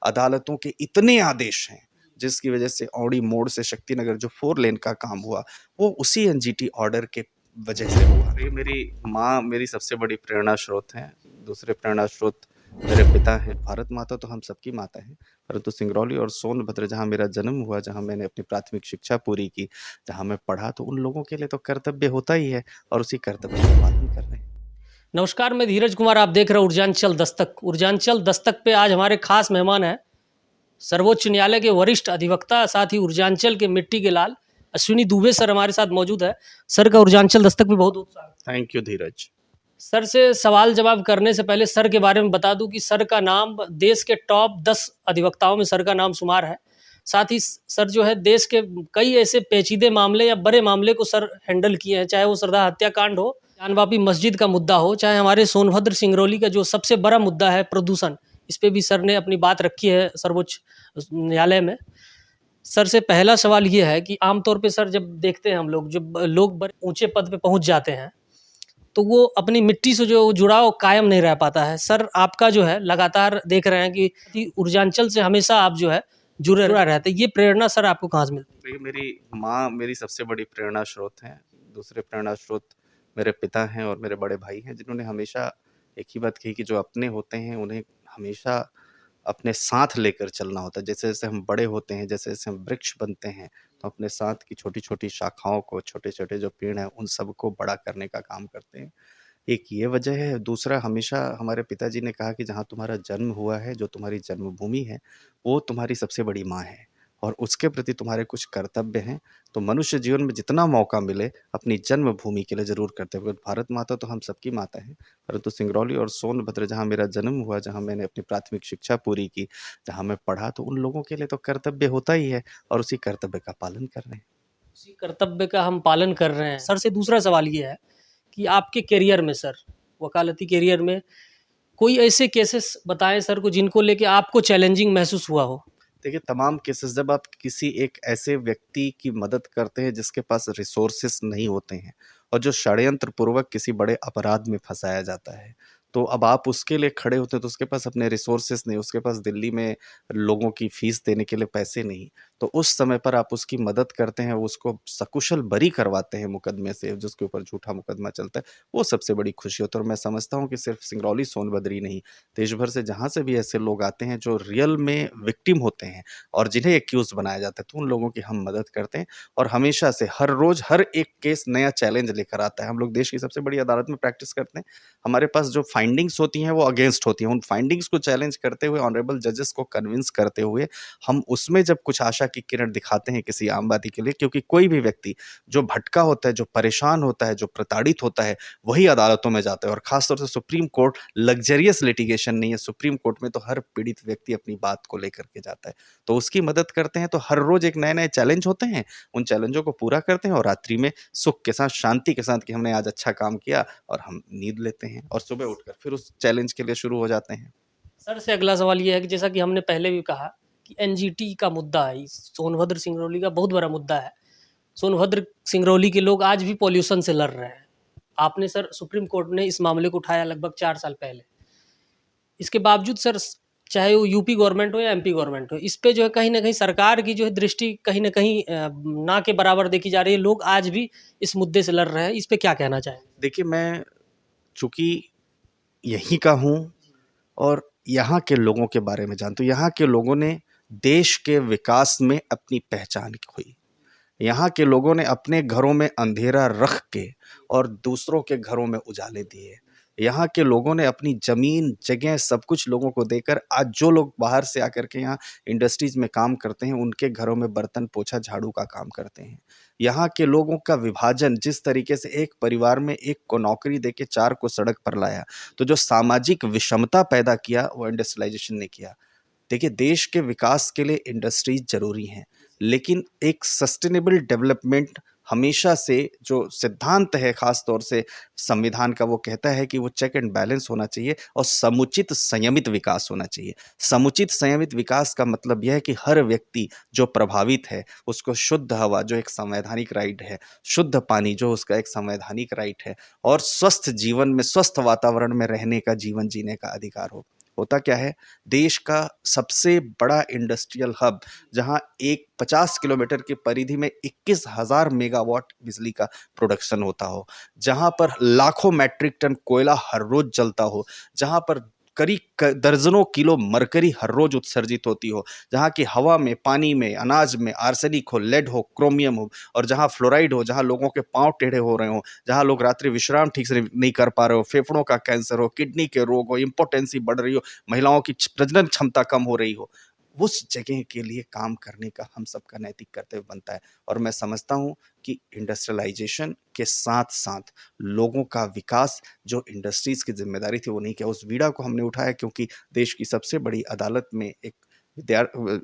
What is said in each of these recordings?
अदालतों के इतने आदेश हैं जिसकी वजह से औड़ी मोड़ से शक्तिनगर जो 4 लेन का काम हुआ वो उसी एनजीटी ऑर्डर के वजह से हुआ। ये मेरी माँ मेरी सबसे बड़ी प्रेरणा स्रोत हैं। दूसरे प्रेरणा स्रोत मेरे पिता हैं। भारत माता तो हम सबकी माता है, परंतु सिंगरौली और सोनभद्र जहाँ मेरा जन्म हुआ, जहाँ मैंने अपनी प्राथमिक शिक्षा पूरी की, जहाँ मैं पढ़ा, तो उन लोगों के लिए तो कर्तव्य होता ही है और उसी कर्तव्य का पालन कर रहे हैं। नमस्कार, मैं धीरज कुमार। आप देख रहे हैं ऊर्जांचल दस्तक। ऊर्जांचल दस्तक पे आज हमारे खास मेहमान हैं सर्वोच्च न्यायालय के वरिष्ठ अधिवक्ता, साथ ही ऊर्जांचल के मिट्टी के लाल अश्विनी दुबे सर हमारे साथ मौजूद है। सर का ऊर्जांचल दस्तक में बहुत बहुत स्वागत। Thank you Dheeraj. सर से सवाल जवाब करने से पहले सर के बारे में बता दूं कि सर का नाम देश के टॉप 10 अधिवक्ताओं में सर का नाम शुमार है। साथ ही सर जो है देश के कई ऐसे पेचीदे मामले या बड़े मामले को सर हैंडल किए हैं, चाहे वो श्रद्धा हत्याकांड हो, जानवापी मस्जिद का मुद्दा हो, चाहे हमारे सोनभद्र सिंगरौली का जो सबसे बड़ा मुद्दा है प्रदूषण, इस पर भी सर ने अपनी बात रखी है सर्वोच्च न्यायालय में। सर से पहला सवाल ये है कि आमतौर पे सर जब देखते हैं हम लोग, जब लोग बड़े ऊंचे पद पे पहुंच जाते हैं तो वो अपनी मिट्टी से जो जुड़ाव कायम नहीं रह पाता है। सर आपका जो है लगातार देख रहे हैं कि ऊर्जांचल से हमेशा आप जो है जुड़े रहते हैं। ये प्रेरणा सर आपको कहाँ से मिलती है? मेरी माँ मेरी सबसे बड़ी प्रेरणा स्रोत हैं। दूसरे प्रेरणा स्रोत मेरे पिता हैं और मेरे बड़े भाई हैं, जिन्होंने हमेशा एक ही बात कही कि जो अपने होते हैं उन्हें हमेशा अपने साथ लेकर चलना होता है। जैसे जैसे हम बड़े होते हैं, जैसे जैसे हम वृक्ष बनते हैं, तो अपने साथ की छोटी छोटी शाखाओं को, छोटे छोटे जो पेड़ हैं, उन सबको बड़ा करने का काम करते हैं। एक ये वजह है। दूसरा, हमेशा हमारे पिताजी ने कहा कि जहाँ तुम्हारा जन्म हुआ है, जो तुम्हारी जन्मभूमि है, वो तुम्हारी सबसे बड़ी माँ है और उसके प्रति तुम्हारे कुछ कर्तव्य हैं। तो मनुष्य जीवन में जितना मौका मिले अपनी जन्मभूमि के लिए ज़रूर करते हुए, भारत माता तो हम सबकी माता है, परंतु सिंगरौली और सोनभद्र जहाँ मेरा जन्म हुआ, जहाँ मैंने अपनी प्राथमिक शिक्षा पूरी की, जहाँ मैं पढ़ा, तो उन लोगों के लिए तो कर्तव्य होता ही है और उसी कर्तव्य का पालन कर रहे हैं। उसी कर्तव्य का हम पालन कर रहे हैं। सर से दूसरा सवाल ये है कि आपके करियर में सर, वकालती करियर में कोई ऐसे केसेस बताएं सर को जिनको लेके आपको चैलेंजिंग महसूस हुआ हो। देखिए, तमाम केसेस जब आप किसी एक ऐसे व्यक्ति की मदद करते हैं जिसके पास रिसोर्सेस नहीं होते हैं और जो षड्यंत्र पूर्वक किसी बड़े अपराध में फंसाया जाता है, तो अब आप उसके लिए खड़े होते हैं तो उसके पास अपने रिसोर्सेस नहीं, उसके पास दिल्ली में लोगों की फीस देने के लिए पैसे नहीं, तो उस समय पर आप उसकी मदद करते हैं, उसको सकुशल बरी करवाते हैं मुकदमे से, जिसके ऊपर झूठा मुकदमा चलता है, वो सबसे बड़ी खुशी होती है। और मैं समझता हूँ कि सिर्फ सिंगरौली सोनभद्र ही नहीं, देश भर से जहाँ से भी ऐसे लोग आते हैं जो रियल में विक्टिम होते हैं और जिन्हें एक्यूज बनाया जाता है, तो उन लोगों की हम मदद करते हैं। और हमेशा से हर रोज हर एक केस नया चैलेंज लेकर आता है। हम लोग देश की सबसे बड़ी अदालत में प्रैक्टिस करते हैं, हमारे पास जो फाइंडिंग्स होती हैं वो अगेंस्ट होती हैं, उन फाइंडिंग्स को चैलेंज करते हुए, ऑनरेबल जजेस को कन्विंस करते हुए, हम उसमें जब कुछ आशा की किरण दिखाते हैं किसी आम आदमी के लिए, क्योंकि कोई भी व्यक्ति जो भटका होता है, जो परेशान होता है, जो प्रताड़ित होता है, वही अदालतों में जाता है। और खासतौर से सुप्रीम कोर्ट लग्जरियस लिटिगेशन नहीं है, सुप्रीम कोर्ट में तो हर पीड़ित व्यक्ति अपनी बात को लेकर के जाता है, तो उसकी मदद करते हैं। तो हर रोज एक नए नए चैलेंज होते हैं, उन चैलेंजों को पूरा करते हैं और रात्रि में सुख के साथ, शांति के साथ कि हमने आज अच्छा काम किया, और हम नींद लेते हैं और सुबह उठकर फिर उस चैलेंज के लिए शुरू हो जाते हैं। सर से अगला सवाल ये है कि जैसा कि हमने पहले भी कहा कि एनजीटी का मुद्दा है, सोनभद्र सिंगरौली का बहुत बड़ा मुद्दा है। सोनभद्र सिंगरौली के लोग आज भी पॉल्यूशन से लड़ रहे हैं। आपने सर, सुप्रीम कोर्ट ने इस मामले को उठाया लगभग 4 साल पहले। इसके बावजूद सर, चाहे वो यूपी गवर्नमेंट हो या एमपी गवर्नमेंट हो, इस पे जो है कहीं ना कहीं सरकार की जो है दृष्टि कहीं ना कहीं ना के बराबर देखी जा रही है। लोग आज भी इस मुद्दे से लड़ रहे हैं। इस पे क्या कहना चाहेंगे? देखिए, मैं चूंकि यहीं का हूँ और यहाँ के लोगों के बारे में जानता हूँ, यहाँ के लोगों ने देश के विकास में अपनी पहचान खोई। यहाँ के लोगों ने अपने घरों में अंधेरा रख के और दूसरों के घरों में उजाले दिए। यहाँ के लोगों ने अपनी ज़मीन, जगह, सब कुछ लोगों को देकर आज जो लोग बाहर से आकर के यहाँ इंडस्ट्रीज़ में काम करते हैं, उनके घरों में बर्तन, पोछा, झाड़ू का काम करते हैं। यहाँ के लोगों का विभाजन, जिस तरीके से एक परिवार में एक को नौकरी देके 4 को सड़क पर लाया, तो जो सामाजिक विषमता पैदा किया, वो इंडस्ट्रियलाइजेशन ने किया। देखिए, देश के विकास के लिए इंडस्ट्रीज ज़रूरी हैं, लेकिन एक सस्टेनेबल डेवलपमेंट हमेशा से जो सिद्धांत है, ख़ास तौर से संविधान का, वो कहता है कि वो चेक एंड बैलेंस होना चाहिए और समुचित संयमित विकास होना चाहिए। समुचित संयमित विकास का मतलब यह है कि हर व्यक्ति जो प्रभावित है, उसको शुद्ध हवा, जो एक संवैधानिक राइट है, शुद्ध पानी, जो उसका एक संवैधानिक राइट है, और स्वस्थ जीवन में, स्वस्थ वातावरण में रहने का, जीवन जीने का अधिकार हो। होता क्या है, देश का सबसे बड़ा इंडस्ट्रियल हब, जहां एक 50 किलोमीटर की परिधि में 21,000 मेगावाट बिजली का प्रोडक्शन होता हो, जहां पर लाखों मैट्रिक टन कोयला हर रोज जलता हो, जहां पर करीब दर्जनों किलो मरकरी हर रोज उत्सर्जित होती हो, जहाँ की हवा में, पानी में, अनाज में आर्सेनिक हो, लेड हो, क्रोमियम हो, और जहाँ फ्लोराइड हो, जहाँ लोगों के पांव टेढ़े हो रहे हो, जहाँ लोग रात्रि विश्राम ठीक से नहीं कर पा रहे हो, फेफड़ों का कैंसर हो, किडनी के रोग हो, इम्पोर्टेंसी बढ़ रही हो, महिलाओं की प्रजनन क्षमता कम हो रही हो, उस जगह के लिए काम करने का हम सबका नैतिक कर्तव्य बनता है। और मैं समझता हूँ कि इंडस्ट्रियलाइजेशन के साथ साथ लोगों का विकास, जो इंडस्ट्रीज की जिम्मेदारी थी वो नहीं किया। उस बीड़ा को हमने उठाया क्योंकि देश की सबसे बड़ी अदालत में एक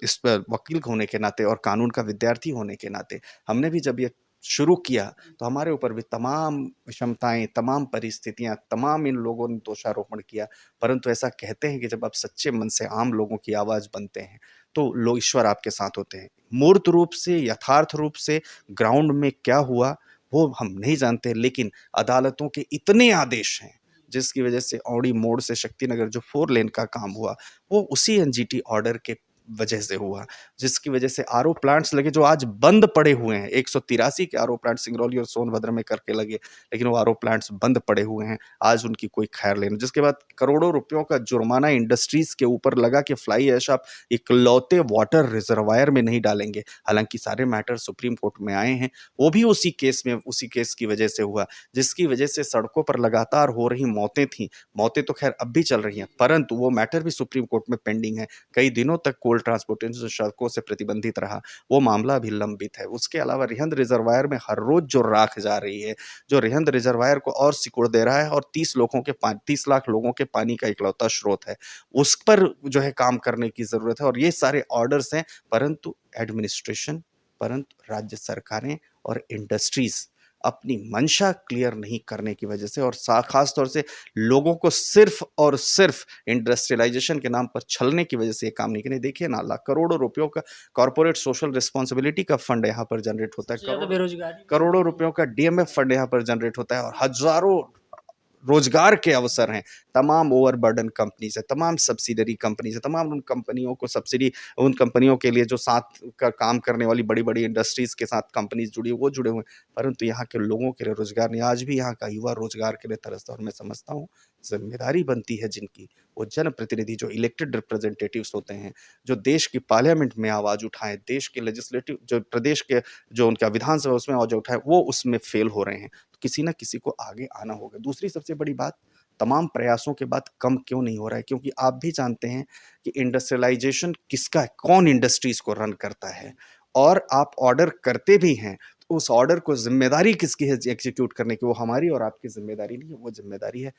इस पर वकील होने के नाते और कानून का विद्यार्थी होने के नाते हमने भी जब ये शुरू किया तो हमारे ऊपर भी तमाम विषमताएं, तमाम परिस्थितियां, तमाम इन लोगों ने दोषारोपण किया। परंतु ऐसा कहते हैं कि जब आप सच्चे मन से आम लोगों की आवाज बनते हैं तो लोग, ईश्वर आपके साथ होते हैं। मूर्त रूप से, यथार्थ रूप से ग्राउंड में क्या हुआ वो हम नहीं जानते, लेकिन अदालतों के इतने आदेश हैं जिसकी वजह से औड़ी मोड़ से शक्तिनगर जो 4 लेन का काम हुआ वो उसी एनजीटी ऑर्डर के वजह से हुआ, जिसकी वजह से आरओ प्लांट्स लगे जो आज बंद पड़े हुए हैं। 183 के आरओ प्लांट सिंगरौली और सोनभद्र में करके लगे, लेकिन वो आरओ प्लांट्स बंद पड़े हुए हैं, आज उनकी कोई खैर लेना। जिसके बाद करोड़ों रुपयों का जुर्माना इंडस्ट्रीज के ऊपर लगा कि फ्लाई ऐश आप इकलौते वाटर रिजर्वायर में नहीं डालेंगे। हालांकि सारे मैटर सुप्रीम कोर्ट में आए हैं, वो भी उसी केस में, उसी केस की वजह से हुआ, जिसकी वजह से सड़कों पर लगातार हो रही मौतें थी। मौतें तो खैर अब भी चल रही हैं, परंतु वो मैटर भी सुप्रीम कोर्ट में पेंडिंग है। कई दिनों तक कोल ट्रांसपोर्टेशन सड़कों से प्रतिबंधित रहा, वो मामला भी लंबित है। उसके अलावा रिहंद रिजर्वायर में हर रोज जो राख जा रही है, जो रिहंद रिजर्वायर को और सिकुड़ दे रहा है और 30 लाख लोगों के पानी का इकलौता स्रोत है, उस पर जो है काम करने की जरूरत है। और ये सारे ऑर्डर्स हैं, परंतु एडमिनिस्ट्रेशन, परंतु राज्य सरकारें और इंडस्ट्रीज अपनी मंशा क्लियर नहीं करने की वजह से और खास तौर से लोगों को सिर्फ और सिर्फ इंडस्ट्रियलाइजेशन के नाम पर छलने की वजह से ये काम नहीं करने। देखिए ना, लाख करोड़ों रुपयों का कॉर्पोरेट सोशल रिस्पॉन्सिबिलिटी का फंड यहाँ पर जनरेट होता है, ज़्यादा बेरोजगारी करोड़ों रुपयों का डीएमएफ फंड यहाँ पर जनरेट होता है, और हजारों रोजगार के अवसर हैं। तमाम ओवरबर्डन कंपनीज है, तमाम सब्सिडरी कंपनीज है, तमाम उन कंपनियों को सब्सिडी, उन कंपनियों के लिए जो साथ का काम करने वाली बड़ी बड़ी इंडस्ट्रीज के साथ कंपनीज जुड़ी वो जुड़े हुए हैं, परंतु यहाँ के लोगों के लिए रोजगार नहीं। आज भी यहाँ का युवा रोजगार के लिए तरसता है। और मैं समझता हूँ जिम्मेदारी बनती है जिनकी, वो जनप्रतिनिधि जो इलेक्टेड रिप्रेजेंटेटिव्स होते हैं, जो देश की पार्लियामेंट में आवाज उठाएं, देश के लेजिस्लेटिव जो प्रदेश के जो उनका विधानसभा उसमें आवाज उठाएं, वो उसमें फेल हो रहे हैं। तो किसी ना किसी को आगे आना होगा। दूसरी सबसे बड़ी बात, तमाम प्रयासों के बाद कम क्यों नहीं हो रहा है, क्योंकि आप भी जानते हैं कि इंडस्ट्रियलाइजेशन किसका है, कौन इंडस्ट्रीज को रन करता है, और आप ऑर्डर करते भी हैं तो उस ऑर्डर को जिम्मेदारी किसकी है एग्जीक्यूट करने की, वो हमारी और आपकी जिम्मेदारी नहीं है, वो जिम्मेदारी है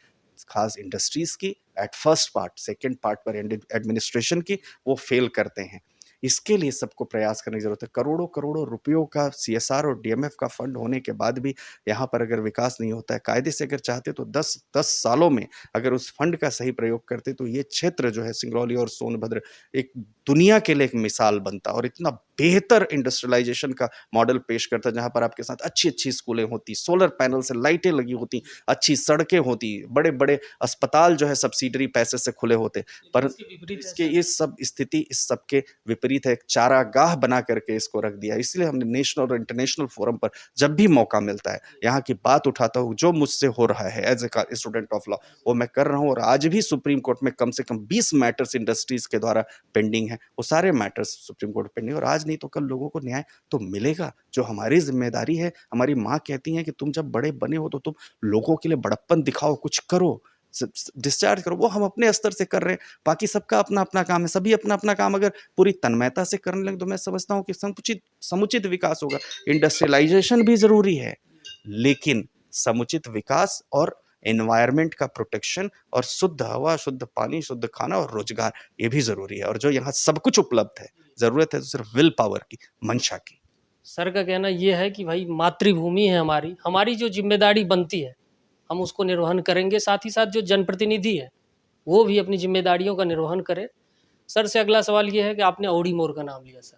खास इंडस्ट्रीज की। At first part, second part पर एडमिनिस्ट्रेशन की, वो फेल करते हैं। इसके लिए सबको प्रयास करने की जरूरत है। करोड़ों करोड़ों रुपयों का सीएसआर और डीएमएफ का फंड होने के बाद भी यहाँ पर अगर विकास नहीं होता है, कायदे से अगर चाहते तो 10 सालों में अगर उस फंड का सही प्रयोग करते तो ये क्षेत्र जो है सिंगरौली और सोनभद्र एक दुनिया के लिए एक मिसाल बनता और इतना बेहतर इंडस्ट्रियलाइजेशन का मॉडल पेश करता, जहां पर आपके साथ अच्छी अच्छी स्कूलें होती, सोलर पैनल से लाइटें लगी होती, अच्छी सड़कें होती, बड़े बड़े अस्पताल जो है सब्सिडरी पैसे से खुले होते। पर इसके इस सब स्थिति, इस सब के विपरीत है। एक चारागाह बना करके इसको रख दिया। इसलिए हमने नेशनल और इंटरनेशनल फोरम पर जब भी मौका मिलता है यहाँ की बात उठाता हूँ। जो मुझसे हो रहा है as a student of law वो मैं कर रहा हूँ, और आज भी सुप्रीम कोर्ट में कम से कम 20 मैटर्स इंडस्ट्रीज के द्वारा पेंडिंग है। वो सारे मैटर्स सुप्रीम कोर्ट पेंडिंग, और आज नहीं तो कल लोगों को न्याय तो मिलेगा। जो हमारी जिम्मेदारी है, हमारी माँ कहती है कि तुम जब बड़े बने हो तो तुम लोगों के लिए बड़प्पन दिखाओ, कुछ करो, डिस्चार्ज करो। वो हम अपने स्तर से कर रहे हैं, बाकी सबका अपना अपना काम है। सभी अपना अपना काम अगर पूरी तन्मयता से करने लगे तो मैं समझता हूँ कि समुचित विकास होगा। इंडस्ट्रियलाइजेशन भी जरूरी है, लेकिन समुचित विकास और एनवायरमेंट का प्रोटेक्शन और शुद्ध हवा, शुद्ध पानी, शुद्ध खाना और रोजगार, ये भी जरूरी है। और जो यहाँ सब कुछ उपलब्ध है, जरूरत है तो सिर्फ विल पावर की, मंशा की। सर का कहना ये है कि भाई मातृभूमि है हमारी, हमारी जो जिम्मेदारी बनती है हम उसको निर्वहन करेंगे, साथ ही साथ जो जनप्रतिनिधि है वो भी अपनी जिम्मेदारियों का निर्वहन करे। सर से अगला सवाल ये है कि आपने औड़ी मोर का नाम लिया सर,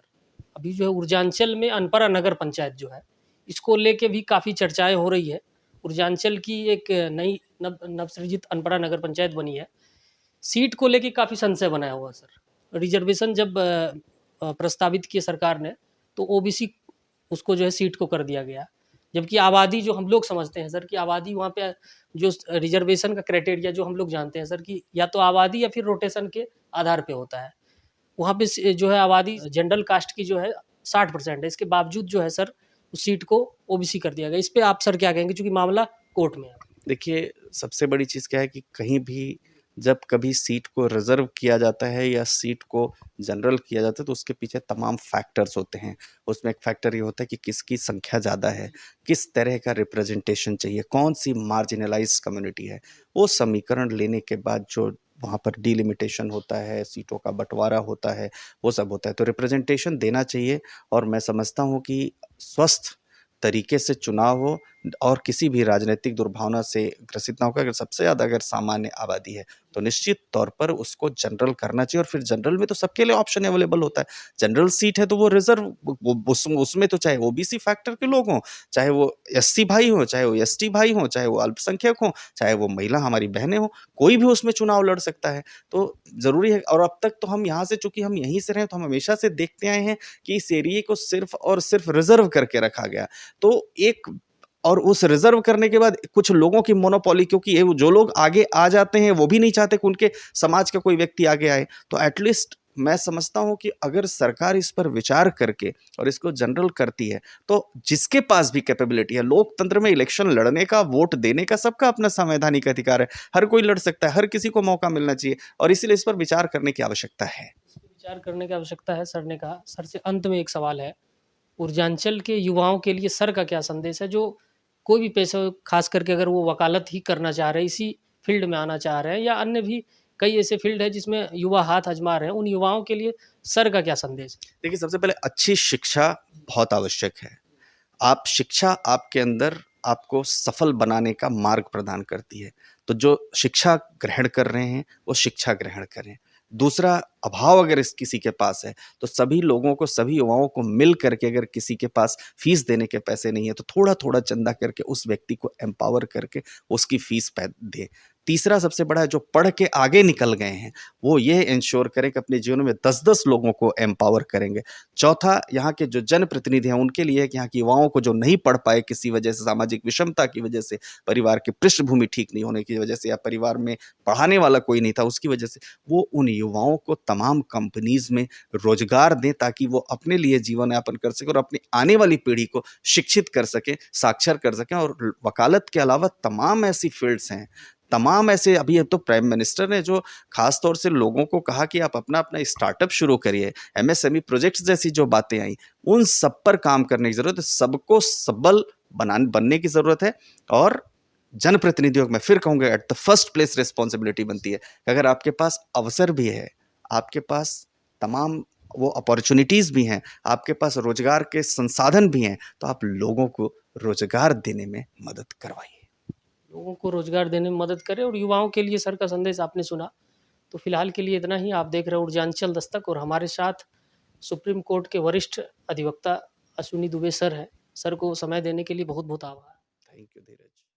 अभी जो है ऊर्जांचल में अनपरा नगर पंचायत जो है इसको लेके भी काफ़ी चर्चाएं हो रही है। ऊर्जांचल की एक नई नवसृजित अनपरा नगर पंचायत बनी है, सीट को लेके काफ़ी संशय बनाया हुआ सर। रिजर्वेशन जब प्रस्तावित किए सरकार ने, तो ओबीसी उसको जो है सीट को कर दिया गया, जबकि आबादी जो हम लोग समझते हैं सर कि आबादी वहाँ पे जो रिजर्वेशन का क्राइटेरिया जो हम लोग जानते हैं सर कि या तो आबादी या फिर रोटेशन के आधार पे होता है। वहाँ पे जो है आबादी जनरल कास्ट की जो है 60% है, इसके बावजूद जो है सर उस सीट को ओबीसी कर दिया गया। इस पे आप सर क्या कहेंगे, चूँकि मामला कोर्ट में है? देखिए, सबसे बड़ी चीज़ क्या है कि कहीं भी जब कभी सीट को रिज़र्व किया जाता है या सीट को जनरल किया जाता है, तो उसके पीछे तमाम फैक्टर्स होते हैं। उसमें एक फैक्टर ये होता है कि किसकी संख्या ज़्यादा है, किस तरह का रिप्रेजेंटेशन चाहिए, कौन-सी मार्जिनलाइज़्ड कम्युनिटी है। वो समीकरण लेने के बाद जो वहाँ पर डिलिमिटेशन होता है, सीटों का बँटवारा होता है, वो सब होता है। तो रिप्रेजेंटेशन देना चाहिए और मैं समझता हूँ कि स्वस्थ तरीके से चुनाव हो और किसी भी राजनीतिक दुर्भावना से ग्रसित ना होकर अगर सबसे ज़्यादा अगर सामान्य आबादी है, तो निश्चित तौर पर उसको जनरल करना चाहिए और फिर जनरल में तो सबके लिए ऑप्शन अवेलेबल होता है। जनरल सीट है तो वो रिज़र्व वो उसमें तो चाहे ओबीसी फैक्टर के लोग हों, चाहे वो एससी भाई हों, चाहे वो एसटी भाई हों, चाहे वो अल्पसंख्यक हों, चाहे वो महिला हमारी बहनें हों, कोई भी उसमें चुनाव लड़ सकता है। तो ज़रूरी है और अब तक तो हम यहाँ से चूँकि हम यहीं से रहे हैं, तो हम हमेशा से देखते आए हैं कि इस एरिये को सिर्फ़ और सिर्फ़ रिज़र्व करके रखा गया। तो एक और उस रिज़र्व करने के बाद कुछ लोगों की मोनोपोली क्योंकि ये जो लोग आगे आ जाते हैं, वो भी नहीं चाहते कि उनके समाज का कोई व्यक्ति आगे आए। तो एट लीस्ट मैं समझता हूँ कि अगर सरकार इस पर विचार करके और इसको जनरल करती है, तो जिसके पास भी कैपेबिलिटी है, लोकतंत्र में इलेक्शन लड़ने का, वोट देने का सबका अपना संवैधानिक अधिकार है। हर कोई लड़ सकता है, हर किसी को मौका मिलना चाहिए और इसीलिए इस पर विचार करने की आवश्यकता है। विचार करने की आवश्यकता है, सर ने कहा। सर से अंत में एक सवाल है, ऊर्जांचल के युवाओं के लिए सर का क्या संदेश है, जो कोई भी पेशा खास करके अगर वो वकालत ही करना चाह रहे हैं, इसी फील्ड में आना चाह रहे हैं या अन्य भी कई ऐसे फील्ड है जिसमें युवा हाथ आजमा रहे हैं, उन युवाओं के लिए सर का क्या संदेश है? देखिए, सबसे पहले अच्छी शिक्षा बहुत आवश्यक है। आप शिक्षा आपके अंदर आपको सफल बनाने का मार्ग प्रदान करती है। तो जो शिक्षा ग्रहण कर रहे हैं, वो शिक्षा ग्रहण करें। दूसरा अभाव अगर इस किसी के पास है, तो सभी लोगों को, सभी युवाओं को मिल कर के अगर किसी के पास फ़ीस देने के पैसे नहीं है, तो थोड़ा-थोड़ा चंदा करके उस व्यक्ति को एम्पावर करके उसकी फ़ीस दें। तीसरा सबसे बड़ा है जो पढ़ के आगे निकल गए हैं, वो ये एंश्योर करें कि अपने जीवन में 10-10 लोगों को एम्पावर करेंगे। चौथा, यहाँ के जो जनप्रतिनिधि हैं उनके लिए है कि यहाँ की युवाओं को जो नहीं पढ़ पाए किसी वजह से, सामाजिक विषमता की वजह से, परिवार की पृष्ठभूमि ठीक नहीं होने की वजह से या परिवार में पढ़ाने वाला कोई नहीं था उसकी वजह से, वो उन युवाओं को तमाम कंपनीज़ में रोज़गार दें ताकि वो अपने लिए जीवन यापन कर सकें और अपनी आने वाली पीढ़ी को शिक्षित कर सकें, साक्षर कर सकें। और वकालत के अलावा तमाम ऐसी फ़ील्ड्स हैं, तमाम ऐसे अभी अब तो प्राइम मिनिस्टर ने जो ख़ास तौर से लोगों को कहा कि आप अपना-अपना स्टार्टअप शुरू करिए, एमएसएमई प्रोजेक्ट्स जैसी जो बातें आई, उन सब पर काम करने की ज़रूरत है। सबको सबल बनने की ज़रूरत है और जनप्रतिनिधियों को मैं फिर कहूँगा at the first place responsibility बनती है कि अगर आपके पास अवसर भी है, आपके पास तमाम वो अपॉर्च्युनिटीज़ भी हैं, आपके पास रोज़गार के संसाधन भी हैं, तो आप लोगों को रोज़गार देने में मदद करवाइए। लोगों को रोजगार देने में मदद करें और युवाओं के लिए सर का संदेश आपने सुना। तो फिलहाल के लिए इतना ही। आप देख रहे हैं ऊर्जांचल दस्तक और हमारे साथ सुप्रीम कोर्ट के वरिष्ठ अधिवक्ता अश्विनी दुबे सर हैं। सर को समय देने के लिए बहुत बहुत आभार। Thank you Dheeraj.